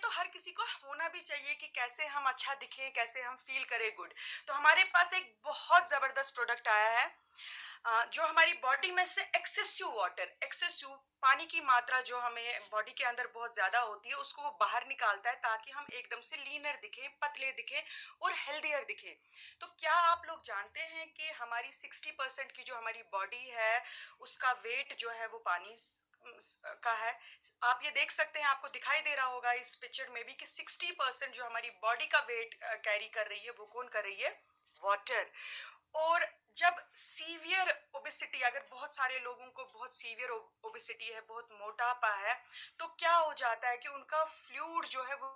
तो हर किसी को होना भी चाहिए कि कैसे हम अच्छा दिखें, कैसे हम फील करें गुड। तो हमारे पास एक बहुत ज़बरदस्त प्रोडक्ट आया है, जो हमारी बॉडी में से एक्सेसिव वाटर, एक्सेसिव पानी की मात्रा जो हमें बॉडी के अंदर बहुत ज़्यादा होती है, उसको वो बाहर निकालता है ताकि हम एकदम से लीनर दिखें, पतले दिखें और हेल्दियर दिखें। तो क्या आप लोग जानते हैं कि हमारी 60% की जो हमारी बॉडी है, उसका वेट जो है वो पानी का है। आप ये देख सकते हैं, आपको दिखाई दे रहा होगा इस पिक्चर में भी कि 60% जो हमारी बॉडी का वेट कैरी कर रही है, वो कौन कर रही है? वाटर। और जब सीवियर ओबेसिटी, अगर बहुत सारे लोगों को बहुत सीवियर ओबेसिटी है, बहुत मोटापा है, तो क्या हो जाता है कि उनका फ्लूइड जो है वो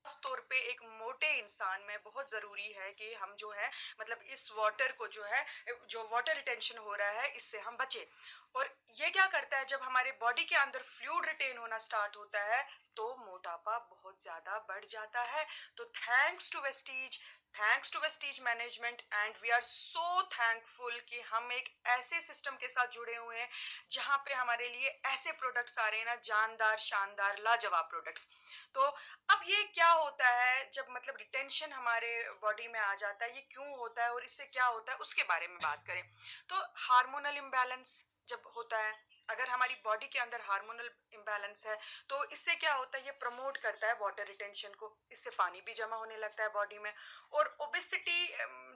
खास तौर पे एक मोटे इंसान में बहुत जरूरी है कि हम जो है मतलब इस वाटर को जो है, जो वाटर रिटेंशन हो रहा है, इससे हम बचे। और ये क्या करता है, जब हमारे बॉडी के अंदर फ्लूइड रिटेन होना स्टार्ट होता है तो मोटापा बहुत ज्यादा बढ़ जाता है। तो thanks to Vestige management and we are so thankful कि हम एक ऐसे सिस्टम के साथ जुड़े हुए हैं जहां पे हमारे लिए ऐसे प्रोडक्ट्स आ रहे हैं ना, जानदार शानदार लाजवाब प्रोडक्ट्स। तो अब ये क्या होता है जब मतलब रिटेंशन हमारे बॉडी में आ जाता है, ये क्यों होता है और इससे क्या होता है, उसके बारे में बात करें। तो हार्मोनल इम्बैलेंस जब होता है, अगर हमारी बॉडी के अंदर हार्मोनल इम्बैलेंस है, तो इससे क्या होता है, ये प्रमोट करता है वाटर रिटेंशन को, इससे पानी भी जमा होने लगता है बॉडी में। और ओबेसिटी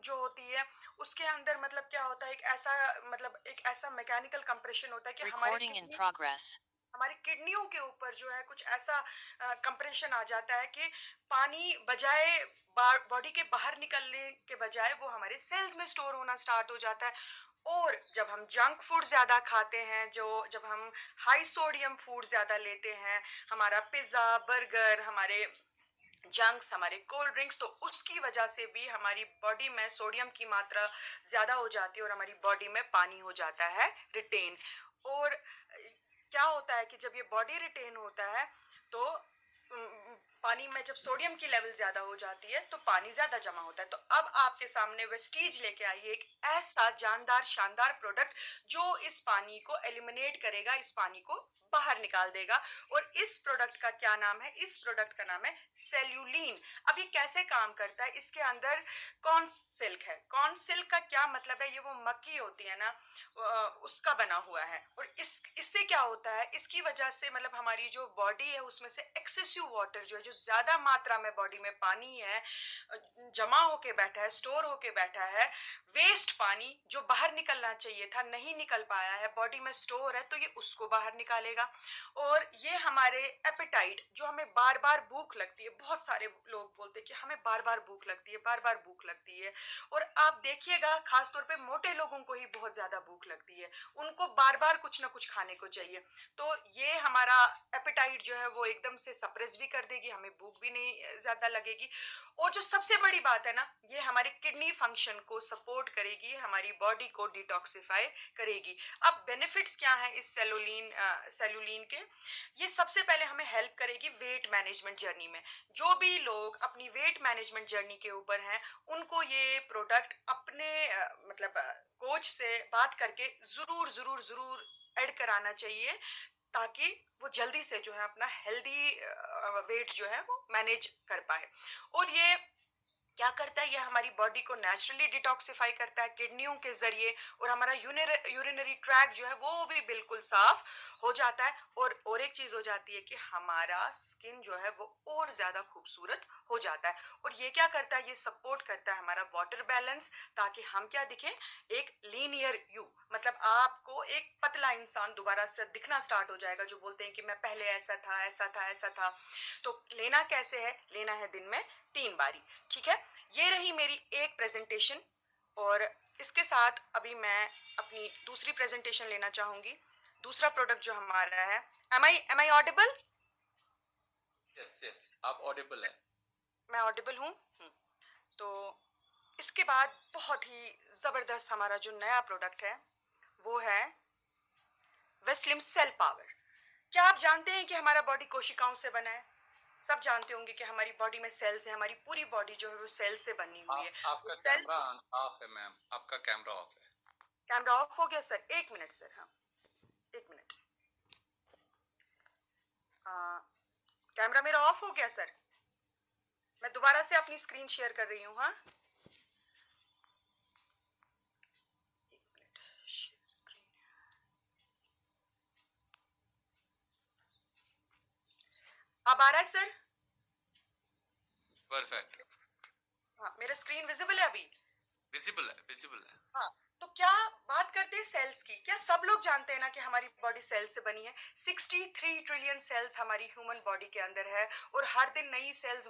जो होती है, उसके अंदर मतलब क्या होता है, एक ऐसा मैकेनिकल कंप्रेशन होता है कि Recording in progress. हमारी किडनियों के ऊपर जो है कुछ ऐसा कंप्रेशन आ जाता है कि पानी बजाय बॉडी के बाहर निकलने के बजाय वो हमारे सेल्स में स्टोर होना स्टार्ट हो जाता है। और जब हम जंक फूड ज्यादा खाते हैं, जो जब हम हाई सोडियम फूड ज्यादा लेते हैं, हमारा पिज्जा बर्गर, हमारे जंक्स, हमारे कोल्ड ड्रिंक्स, तो उसकी वजह से भी हमारी बॉडी में सोडियम की मात्रा ज्यादा हो जाती है और हमारी बॉडी में पानी हो जाता है रिटेन। और क्या होता है कि जब ये बॉडी रिटेन होता है तो पानी में जब सोडियम की लेवल ज्यादा हो जाती है तो पानी ज्यादा जमा होता है। तो अब आपके सामने वेस्टीज लेके आई है एक ऐसा जानदार शानदार प्रोडक्ट जो इस पानी को एलिमिनेट करेगा, इस पानी को बाहर निकाल देगा। और इस प्रोडक्ट का क्या नाम है? इस प्रोडक्ट का नाम है सेल्यूलिन। अब ये कैसे काम करता है? इसके अंदर कॉर्न सिल्क है। कॉर्न सिल्क का क्या मतलब है? ये वो मक्की होती है ना, उसका बना हुआ है। और इससे क्या होता है, इसकी वजह से मतलब हमारी जो बॉडी है उसमें से एक्सेसिव वाटर जो है, जो ज्यादा मात्रा में बॉडी में पानी है जमा होके बैठा है, स्टोर होके बैठा है, वेस्ट पानी जो बाहर निकलना चाहिए था नहीं निकल पाया है, बॉडी में स्टोर है, तो ये उसको बाहर निकालेगा। और ये हमारे एपेटाइट, जो हमें बार बार भूख लगती है, बहुत सारे लोग बोलते हैं कि हमें बार बार भूख लगती है, बार बार भूख लगती है। और आप देखिएगा खासतौर पे मोटे लोगों को ही बहुत ज्यादा भूख लगती है, उनको बार बार कुछ ना कुछ खाने को चाहिए। तो ये हमारा एपेटाइट जो है वो एकदम से सप्रेस भी कर देगी, हमें भूख भी नहीं ज्यादा लगेगी। और जो सबसे बड़ी बात है ना, ये हमारे किडनी फंक्शन को सपोर्ट करेगी, हमारी बॉडी को डिटॉक्सिफाई करेगी। अब बेनिफिट्स क्या हैं इस सेलुलिन के? ये सबसे पहले हमें हेल्प करेगी वेट मैनेजमेंट जर्नी में। जो भी लोग अपनी वेट मैनेजमेंट जर्नी के ऊपर हैं, उनको ये प्रोडक्ट अपने कोच से बात करके जरूर जरूर जरूर ऐड कराना चाहिए, ताकि वो जल्दी से जो है अपना हेल्दी वेट जो है वो मैनेज कर पाए। और ये क्या करता है, ये हमारी बॉडी को नेचुरली डिटॉक्सिफाई करता है किडनियों के जरिए, और हमारा यूरिनरी ट्रैक जो है वो भी बिल्कुल साफ हो जाता है। और एक चीज हो जाती है कि हमारा स्किन जो है वो और ज्यादा खूबसूरत हो जाता है। और ये क्या करता है, ये सपोर्ट करता है हमारा वाटर बैलेंस, ताकि हम क्या दिखें, एक लीनियर यू, मतलब आपको एक पतला इंसान दोबारा से दिखना स्टार्ट हो जाएगा, जो बोलते हैं कि मैं पहले ऐसा था, ऐसा था, ऐसा था। तो लेना कैसे है? लेना है दिन में 3 बारी। ठीक है, ये रही मेरी एक प्रेजेंटेशन। और इसके साथ अभी मैं अपनी दूसरी प्रेजेंटेशन लेना चाहूंगी। दूसरा प्रोडक्ट जो हमारा है, am I audible? Yes yes, आप ऑडिबल है। मैं ऑडिबल हूँ। तो इसके बाद बहुत ही जबरदस्त हमारा जो नया प्रोडक्ट है वो है वेस्लिम सेल पावर। क्या आप जानते हैं कि हमारा बॉडी कोशिकाओं से बना है? सब जानते होंगे कि हमारी बॉडी में सेल्स है, हमारी पूरी बॉडी जो है वो सेल से बनी हुई है। आपका सेल्स। कैमरा ऑफ है मैम, आपका कैमरा ऑफ है। कैमरा ऑफ हो गया सर? एक मिनट सर, हाँ, एक मिनट। कैमरा मेरा ऑफ हो गया सर? मैं दोबारा से अपनी स्क्रीन शेयर कर रही हूँ। हाँ, एक मिनट, शेयर स्क्रीन। अब आ रहा है सर? परफेक्ट। हाँ, मेरा स्क्रीन विजिबल है अभी? विजिबल है, विजिबल है। हाँ, तो क्या बात करते हैं सेल्स की। क्या सब लोग जानते हैं ना कि हमारी बॉडी सेल से बनी है? 63 ट्रिलियन सेल्स हमारी ह्यूमन बॉडी के अंदर है, और हर दिन नई सेल्स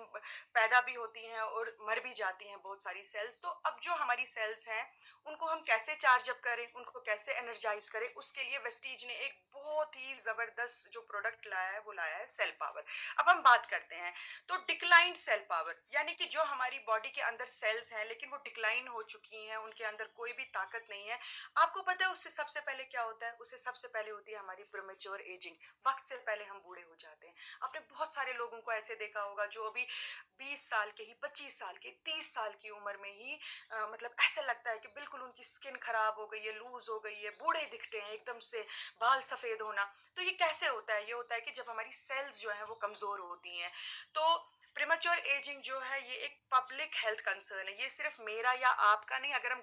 पैदा भी होती हैं और मर भी जाती हैं बहुत सारी सेल्स। तो अब जो हमारी सेल्स हैं, उनको हम कैसे चार्ज अप करें, उनको कैसे एनर्जाइज करें, उसके लिए वेस्टीज ने एक बहुत ही जबरदस्त जो प्रोडक्ट लाया है, वो लाया है सेल पावर। अब हम बात करते हैं, तो डिक्लाइंड सेल पावर, यानी कि जो हमारी बॉडी के अंदर सेल्स हैं लेकिन वो डिक्लाइन हो चुकी हैं, उनके अंदर कोई भी ताकत नहीं है। आपको पता है उससे सबसे पहले क्या होता है? उससे सबसे पहले होती है हमारी प्रीमेच्योर एजिंग। वक्त से पहले हम बूढ़े हो जाते हैं। आपने बहुत सारे लोगों को ऐसे देखा होगा जो अभी 20 साल के ही, 25 साल के, 30 साल की उम्र में ही मतलब ऐसा लगता है कि बिल्कुल उनकी स्किन खराब हो गई है, लूज हो गई है, बूढ़े दिखते हैं एकदम से, बाल सफेद होना। तो ये कैसे होता है? ये होता है कि जब हमारी सेल्स जो है वो कमजोर होती हैं। तो प्रीमेच्योर एजिंग जो है ये एक पब्लिक हेल्थ कंसर्न है। ये सिर्फ मेरा या आपका नहीं, अगर हम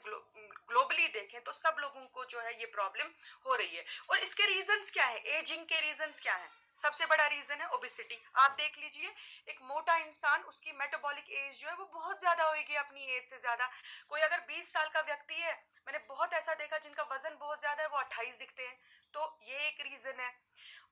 ग्लोबली देखें तो सब लोगों को जो है ये प्रॉब्लम हो रही है। और इसके रीजंस क्या है? एजिंग के रीजंस क्या है? सबसे बड़ा रीजन है ओबेसिटी। आप देख लीजिए, एक मोटा इंसान, उसकी मेटाबॉलिक एज जो है वो बहुत ज्यादा होगी अपनी एज से ज्यादा। कोई अगर 20 साल का व्यक्ति है, मैंने बहुत ऐसा देखा जिनका वजन बहुत ज्यादा है, वो 28 दिखते हैं। तो ये एक रीजन है।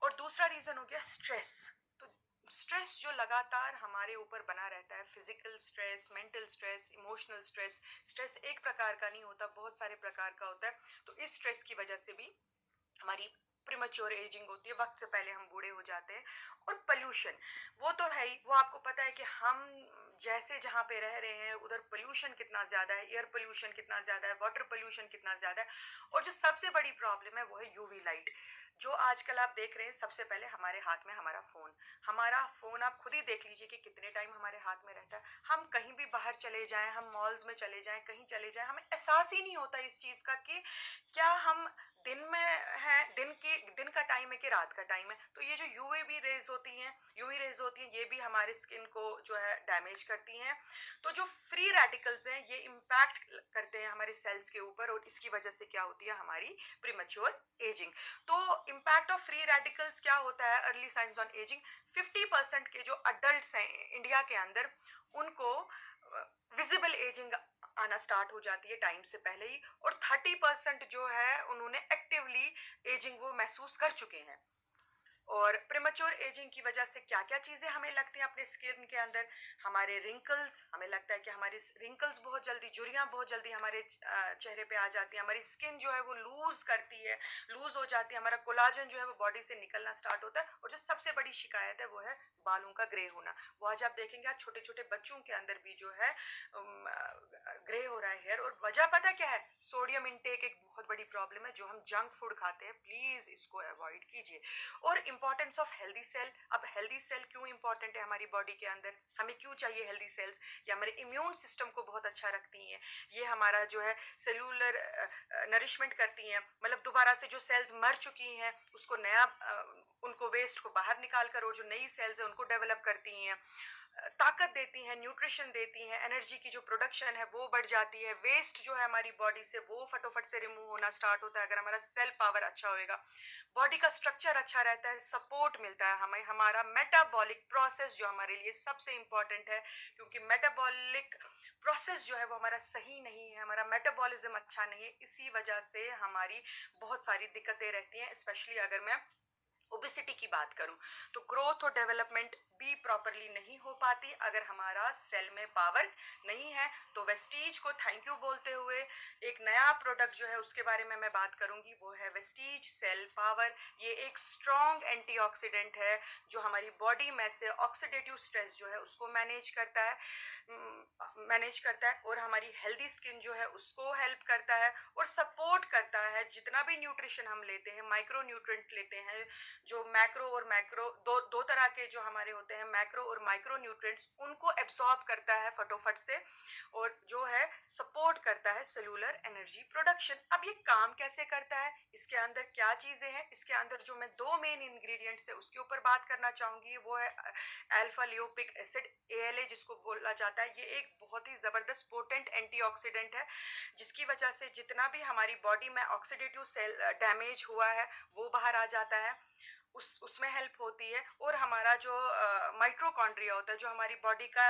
और दूसरा रीजन हो गया स्ट्रेस। तो स्ट्रेस जो लगातार हमारे ऊपर बना रहता है, physical stress, mental stress, emotional stress. Stress एक प्रकार का नहीं होता, बहुत सारे प्रकार का होता है। तो इस स्ट्रेस की वजह से भी हमारी प्रीमेच्योर एजिंग होती है, वक्त से पहले हम बूढ़े हो जाते हैं। और पोल्यूशन, वो तो है ही। वो आपको पता है कि हम जैसे जहाँ पे रह रहे हैं उधर पोल्यूशन कितना ज्यादा है, एयर पोल्यूशन कितना ज्यादा है, वाटर पोल्यूशन कितना ज्यादा है। और जो सबसे बड़ी प्रॉब्लम है वो है यूवी लाइट। जो आजकल आप देख रहे हैं, सबसे पहले हमारे हाथ में हमारा फोन। हमारा फोन आप खुद ही देख लीजिए कि कितने टाइम हमारे हाथ में रहता है। हम कहीं भी बाहर चले जाएं, हम मॉल्स में चले जाएं, कहीं चले जाएं, हमें एहसास ही नहीं होता इस चीज का कि क्या हम दिन में है, दिन का टाइम है कि रात का टाइम है। तो ये जो यूवी रेज होती हैं, ये भी हमारे स्किन को जो है डैमेज करती हैं। तो जो फ्री रेडिकल्स हैं ये इम्पैक्ट करते हैं हमारे सेल्स के ऊपर, और इसकी वजह से क्या होती है? हमारी प्रीमेच्योर एजिंग। तो इम्पैक्ट ऑफ फ्री रेडिकल्स क्या होता है? Early signs on ageing. 50% के जो अडल्ट हैं इंडिया के अंदर, उनको विजिबल एजिंग आना स्टार्ट हो जाती है टाइम से पहले ही। और 30% जो है उन्होंने एक्टिवली एजिंग वो महसूस कर चुके हैं। और प्रीमेच्योर एजिंग की वजह से क्या क्या चीजें हमें लगती हैं अपने स्किन के अंदर? हमारे रिंकल्स, हमें लगता है कि हमारे रिंकल्स बहुत जल्दी, झुर्रियां बहुत जल्दी हमारे चेहरे पे आ जाती है। हमारी स्किन जो है वो लूज करती है, लूज हो जाती है। हमारा कोलाजन जो है वो बॉडी से निकलना स्टार्ट होता है। और जो सबसे बड़ी शिकायत है वो है बालों का ग्रे होना। वो आज आप देखेंगे, आज छोटे छोटे बच्चों के अंदर भी जो है ग्रे हो रहा है हेयर। और वजह पता क्या है? सोडियम इनटेक एक बहुत बड़ी प्रॉब्लम है। जो हम जंक फूड खाते हैं, प्लीज इसको अवॉइड कीजिए। और इंपॉर्टेंस ऑफ हेल्दी सेल। अब हेल्दी सेल क्यों इंपॉर्टेंट है हमारी बॉडी के अंदर? हमें क्यों चाहिए हेल्दी सेल्स? ये हमारे इम्यून सिस्टम को बहुत अच्छा रखती हैं। ये हमारा जो है सेलुलर नरिशमेंट करती हैं, मतलब दोबारा से जो सेल्स मर चुकी हैं उसको नया उनको वेस्ट को बाहर निकाल कर, और जो नई सेल्स है उनको डेवलप करती हैं, ताकत देती हैं, न्यूट्रिशन देती हैं, एनर्जी की जो प्रोडक्शन है वो बढ़ जाती है। वेस्ट जो है हमारी बॉडी से वो फटोफट से रिमूव होना स्टार्ट होता है अगर हमारा सेल पावर अच्छा होएगा। बॉडी का स्ट्रक्चर अच्छा रहता है, सपोर्ट मिलता है हमें। हमारा मेटाबॉलिक प्रोसेस जो हमारे लिए सबसे इंपॉर्टेंट है, क्योंकि मेटाबॉलिक प्रोसेस जो है वो हमारा सही नहीं है, हमारा मेटाबॉलिज्म अच्छा नहीं है। इसी वजह से हमारी बहुत सारी दिक्कतें रहती हैं। स्पेशली अगर मैं ओबेसिटी की बात करूं, तो ग्रोथ और डेवलपमेंट भी प्रॉपरली नहीं हो पाती अगर हमारा सेल में पावर नहीं है। तो वेस्टीज को थैंक यू बोलते हुए एक नया प्रोडक्ट जो है उसके बारे में मैं बात करूंगी, वो है वेस्टीज सेल पावर। ये एक स्ट्रॉन्ग एंटीऑक्सीडेंट है जो हमारी बॉडी में से ऑक्सीडेटिव स्ट्रेस जो है उसको मैनेज करता है और हमारी हेल्दी स्किन जो है उसको हेल्प करता है और सपोर्ट करता है। जितना भी न्यूट्रिशन हम लेते हैं, माइक्रो न्यूट्रिएंट लेते हैं, जो मैक्रो और मैक्रो दो दो तरह के जो हमारे होते होते हैं मैक्रो और माइक्रो न्यूट्रिएंट्स, उनको एब्सॉर्ब करता है फटोफट से और जो है सपोर्ट करता है सेलुलर एनर्जी प्रोडक्शन। अब ये काम कैसे करता है, इसके अंदर क्या चीजें हैं, इसके अंदर जो मैं दो मेन इंग्रेडिएंट्स है उसके ऊपर बात करना चाहूंगी, वो है अल्फा लियोपिक एसिड, ALA जिसको बोला जाता है। ये एक बहुत ही जबरदस्त पोटेंट एंटीऑक्सीडेंट है, जिसकी वजह से जितना भी हमारी बॉडी में ऑक्सीडेटिव सेल डैमेज हुआ है वो बाहर आ जाता है, उसमें हेल्प होती है। और हमारा जो माइट्रोकॉन्ड्रिया होता है, जो हमारी बॉडी का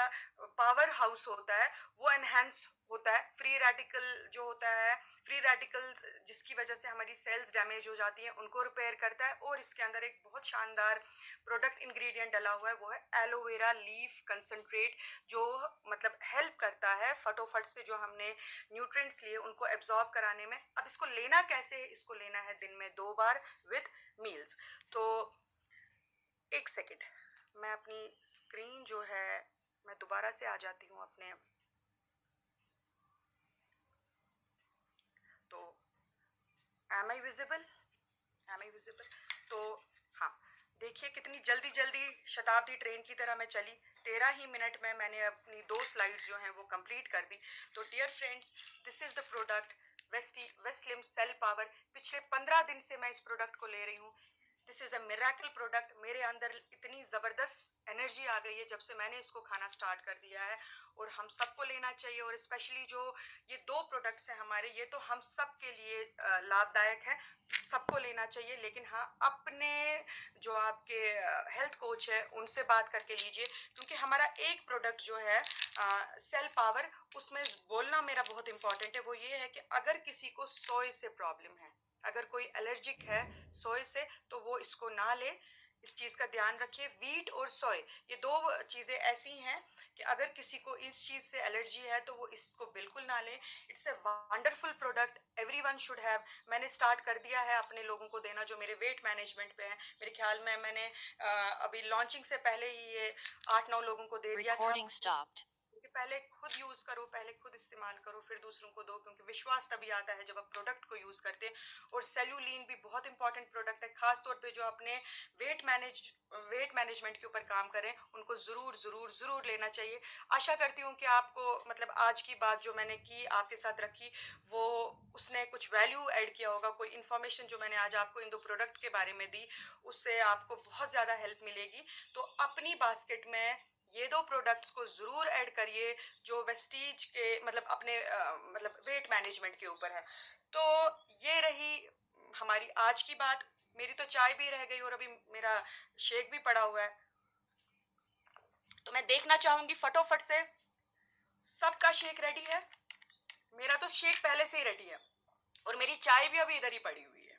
पावर हाउस होता है, वो एनहेंस होता है। फ्री रेडिकल जो होता है, फ्री रेडिकल्स जिसकी वजह से हमारी सेल्स डैमेज हो जाती हैं, उनको रिपेयर करता है। और इसके अंदर एक बहुत शानदार प्रोडक्ट इंग्रेडिएंट डला हुआ है, वो है एलोवेरा लीफ कंसंट्रेट, जो मतलब हेल्प करता है फटोफट से जो हमने न्यूट्रिएंट्स लिए उनको एब्जॉर्ब कराने में। अब इसको लेना कैसे है, इसको लेना है दिन में 2 बार विद मील्स। तो एक सेकेंड, मैं अपनी स्क्रीन जो है मैं दोबारा से आ जाती हूँ अपने, तो am I visible, am I visible? तो हाँ, देखिए कितनी जल्दी जल्दी शताब्दी ट्रेन की तरह मैं चली। 13 ही मिनट में मैंने अपनी 2 स्लाइड्स जो हैं वो कंप्लीट कर दी। तो dear friends, this is the product Veslim cell power. पिछले 15 दिन से मैं इस प्रोडक्ट को ले रही हूँ। This is a miracle product. मेरे अंदर इतनी ज़बरदस्त एनर्जी आ गई है जब से मैंने इसको खाना स्टार्ट कर दिया है, और हम सबको लेना चाहिए। और स्पेशली जो ये 2 प्रोडक्ट्स हैं हमारे, ये तो हम सब के लिए लाभदायक है, सबको लेना चाहिए। लेकिन हाँ, अपने जो आपके हेल्थ कोच है उनसे बात करके लीजिए, क्योंकि हमारा एक प्रोडक्ट जो है सेल पावर, उसमें बोलना मेरा बहुत इंपॉर्टेंट है। वो ये है कि अगर किसी को सोए से प्रॉब्लम है, अगर कोई एलर्जिक है सोए से, तो वो इसको ना ले। इस चीज का ध्यान रखिए। वीट और सोए, ये 2 चीजें ऐसी हैं कि अगर किसी को इस चीज से एलर्जी है तो वो इसको बिल्कुल ना ले। It's a wonderful product, everyone should have. मैंने स्टार्ट कर दिया है अपने लोगों को देना जो मेरे वेट मैनेजमेंट पे हैं। मेरे ख्याल में मैंने अभी लॉन्चिंग से पहले ही ये 8-9 लोगों को दे दिया था। Recording stopped. क्योंकि पहले खुद यूज करो, पहले खुद इस्तेमाल करो, फिर दूसरों को दो, क्योंकि विश्वास तभी आता है जब आप प्रोडक्ट को यूज करते हैं। और सेल्यूलिन भी बहुत इंपॉर्टेंट प्रोडक्ट है, खास तौर पे जो अपने वेट मैनेजमेंट के ऊपर काम करें, उनको जरूर जरूर जरूर लेना चाहिए। आशा करती हूँ कि आपको मतलब आज की बात जो मैंने की आपके साथ रखी, वो उसने कुछ वैल्यू ऐड किया होगा। कोई इन्फॉर्मेशन जो मैंने आज आपको इन 2 प्रोडक्ट के बारे में दी, उससे आपको बहुत ज्यादा हेल्प मिलेगी। तो अपनी बास्केट में ये 2 प्रोडक्ट्स को जरूर ऐड करिए, जो वेस्टीज के मतलब अपने मतलब वेट मैनेजमेंट के ऊपर है। तो ये रही हमारी आज की बात। मेरी तो चाय भी रह गई और अभी मेरा शेक भी पड़ा हुआ है, तो मैं देखना चाहूंगी फटोफट से सबका शेक रेडी है। मेरा तो शेक पहले से ही रेडी है, और मेरी चाय भी अभी इधर ही पड़ी हुई है,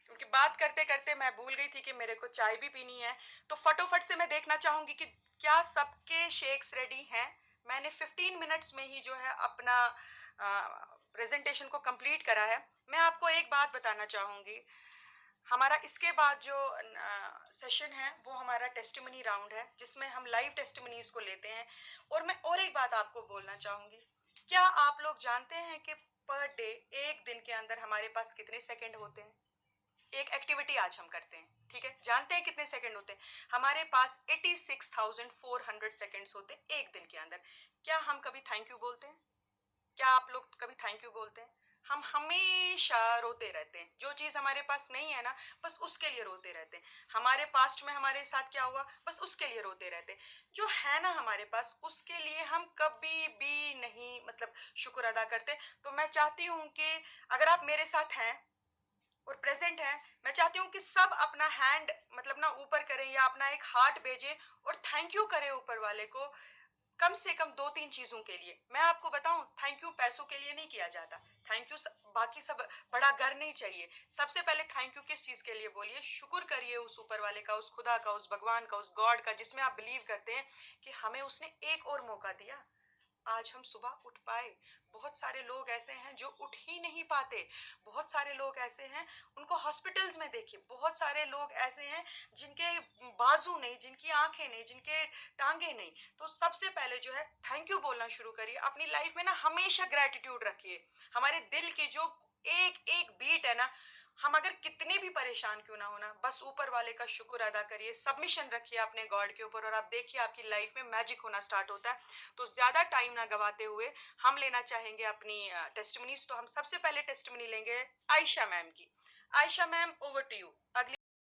क्योंकि बात करते करते मैं भूल गई थी कि मेरे को चाय भी पीनी है। तो फटोफट से मैं देखना चाहूंगी कि क्या सबके शेक्स रेडी हैं। मैंने 15 मिनट्स में ही जो है अपना प्रेजेंटेशन को कंप्लीट करा है। मैं आपको एक बात बताना चाहूंगी, हमारा इसके बाद जो सेशन है वो हमारा टेस्टिमनी राउंड है, जिसमें हम लाइव टेस्टिमनीज को लेते हैं। और मैं और एक बात आपको बोलना चाहूंगी, क्या आप लोग जानते हैं कि पर डे, एक दिन के अंदर हमारे पास कितने सेकंड होते हैं? एक एक्टिविटी आज हम करते हैं, ठीक है, जानते हैं कितने सेकंड होते हैं? हमारे पास 86,400 सेकंड्स होते हैं एक दिन के अंदर। क्या हम कभी थैंक यू बोलते हैं? क्या आप लोग कभी थैंक यू बोलते हैं? हम हमेशा रोते रहते हैं, जो चीज हमारे पास नहीं है ना, बस उसके लिए रोते रहते हैं। हमारे पास्ट में हमारे साथ क्या हुआ, बस उसके लिए रोते रहते हैं। जो है ना हमारे पास, उसके लिए हम कभी भी नहीं मतलब शुक्र अदा करते। तो मैं चाहती हूँ कि अगर आप मेरे साथ हैं और प्रेजेंट है, मैं चाहती हूँ कि सब अपना हैंड मतलब ना ऊपर करें या अपना एक हार्ट भेजें और थैंक यू करें ऊपर वाले को, कम से कम 2-3 चीजों के लिए। मैं आपको बताऊं, थैंक यू पैसों के लिए नहीं किया जाता। थैंक यू बाकी सब बड़ा घर नहीं चाहिए। सबसे पहले थैंक यू किस चीज के लिए बोलिए? शुक्र करिए उस ऊपर वाले का, उस खुदा का, उस भगवान का, उस गॉड का जिसमें आप बिलीव करते हैं कि हमें उसने एक और मौका दिया, आज हम सुबह उठ पाए। बहुत सारे लोग ऐसे हैं जो उठ ही नहीं पाते। बहुत सारे लोग ऐसे हैं, उनको हॉस्पिटल्स में देखिए, बहुत सारे लोग ऐसे हैं जिनके बाजू नहीं, जिनकी आंखें नहीं, जिनके टांगे नहीं। तो सबसे पहले जो है थैंक यू बोलना शुरू करिए। अपनी लाइफ में ना हमेशा ग्रेटिट्यूड रखिए। हमारे दिल की जो एक एक बीट है ना, हम अगर कितने भी परेशान क्यों ना हो ना, बस ऊपर वाले का शुक्र अदा करिए, सबमिशन रखिए अपने गॉड के ऊपर और आप देखिए आपकी लाइफ में मैजिक होना स्टार्ट होता है। तो ज़्यादा टाइम ना गवाते हुए हम लेना चाहेंगे अपनी टेस्टिमनीज़। तो हम सबसे पहले टेस्टिमनी लेंगे आयशा मैम की। Ayesha ma'am, over to you. अगली